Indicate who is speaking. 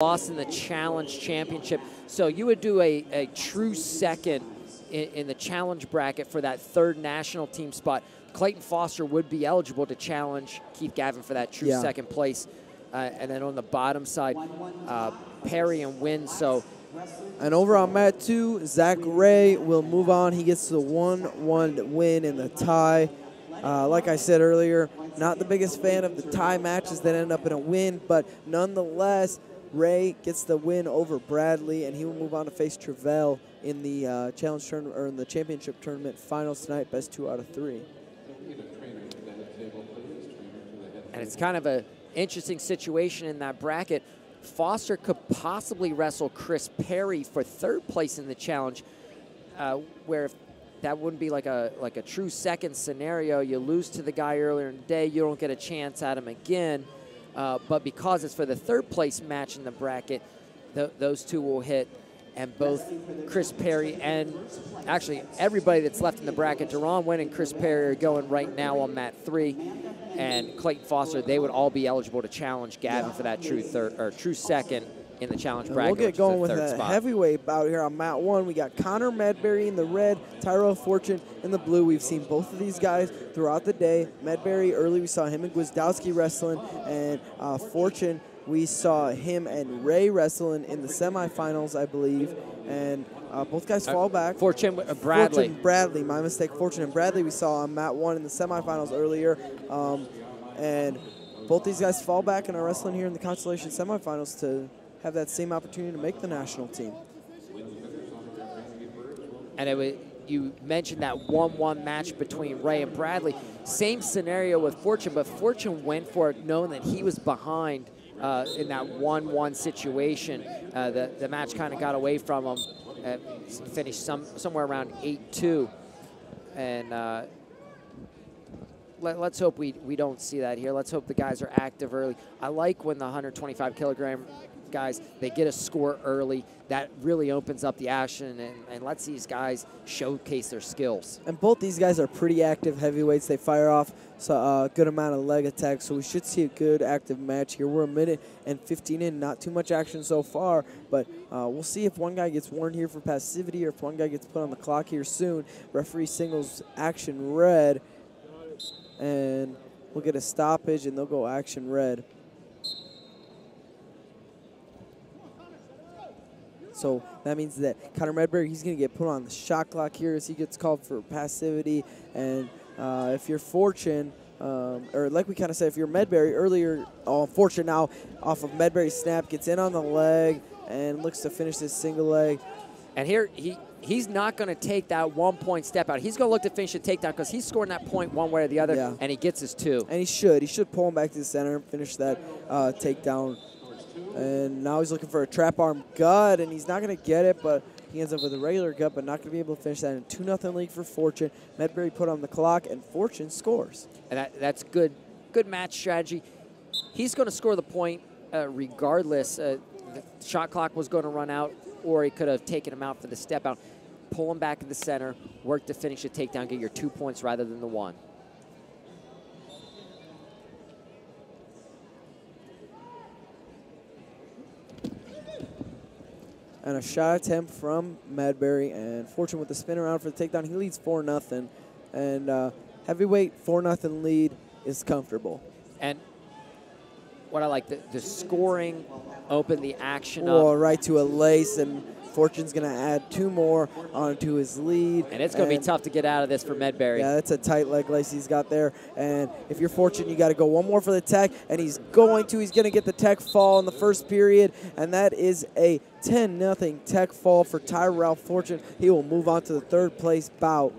Speaker 1: lost in the Challenge Championship. So you would do a true second in the Challenge bracket for that third national team spot. Clayton Foster would be eligible to challenge Keith Gavin for that true second place. And then on the bottom side, Perry and Wynn. So,
Speaker 2: and over on mat 2, Zach Ray will move on. He gets the 1-1 win in the tie. Like I said earlier, not the biggest fan of the tie matches that end up in a win, but nonetheless, Ray gets the win over Bradley, and he will move on to face Tyrell in the challenge tournament or in the championship tournament finals tonight. Best 2 out of 3.
Speaker 1: And it's kind of an interesting situation in that bracket. Foster could possibly wrestle Chris Perry for third place in the challenge, where if that wouldn't be like a true second scenario. You lose to the guy earlier in the day, you don't get a chance at him again. But because it's for the third place match in the bracket, those two will hit. And both Chris Perry and actually everybody that's left in the bracket, Deron Wynn and Chris Perry are going right now on mat 3. And Clayton Foster, they would all be eligible to challenge Gavin for that true third or true second in the challenge bracket.
Speaker 2: We'll get going with a heavyweight bout here on mat 1. We got Connor Medbery in the red, Tyrell Fortune in the blue. We've seen both of these guys throughout the day. Medbery, early we saw him and Gwizdowski wrestling, and Fortune, we saw him and Ray wrestling in the semifinals, I believe. And both guys fall back.
Speaker 1: Fortune, Bradley.
Speaker 2: Fortune, Bradley, my mistake. Fortune and Bradley we saw on mat 1 in the semifinals earlier. And both these guys fall back and are wrestling here in the Constellation semifinals to have that same opportunity to make the national team.
Speaker 1: And you mentioned that 1-1 match between Ray and Bradley. Same scenario with Fortune, but Fortune went for it knowing that he was behind in that 1-1 situation. The match kind of got away from him. Finished somewhere around 8-2. And let's hope we don't see that here. Let's hope the guys are active early. I like when the 125 kilogram guys, they get a score early. That really opens up the action and lets these guys showcase their skills.
Speaker 2: And both these guys are pretty active heavyweights. They fire off a good amount of leg attacks, so we should see a good active match here. We're 1 minute and 15 in, not too much action so far, but we'll see if one guy gets warned here for passivity or if one guy gets put on the clock here soon. Referee signals action red, and we'll get a stoppage, and they'll go action red. So that means that Connor Medbery, he's going to get put on the shot clock here as he gets called for passivity. And if you're Fortune, or like we kind of said, if you're Medbery earlier, Fortune now off of Medbery's snap, gets in on the leg and looks to finish this single leg.
Speaker 1: And here he's not going to take that 1 point step out. He's going to look to finish the takedown because he's scoring that point one way or the other, and he gets his 2.
Speaker 2: And he should pull him back to the center and finish that takedown. And now he's looking for a trap arm gut, and he's not going to get it, but he ends up with a regular gut, but not going to be able to finish that in 2-0 lead for Fortune. Medbery put on the clock, and Fortune scores.
Speaker 1: And that's good match strategy. He's going to score the point regardless. The shot clock was going to run out, or he could have taken him out for the step out. Pull him back in the center, work to finish the takedown, get your 2 points rather than the 1.
Speaker 2: And a shot attempt from Medbery, and Fortune with the spin around for the takedown. He leads 4-0, and heavyweight 4-0 lead is comfortable.
Speaker 1: And what I like, the scoring opened the action
Speaker 2: up.
Speaker 1: Right
Speaker 2: to a lace, and Fortune's going to add 2 more onto his lead.
Speaker 1: And it's going to be tough to get out of this for Medbery.
Speaker 2: Yeah, that's a tight leg lace he's got there. And if you're Fortune, you got to go 1 more for the tech, and he's going to get the tech fall in the first period, and that is a 10-0 tech fall for Tyrell Fortune. He will move on to the third place bout.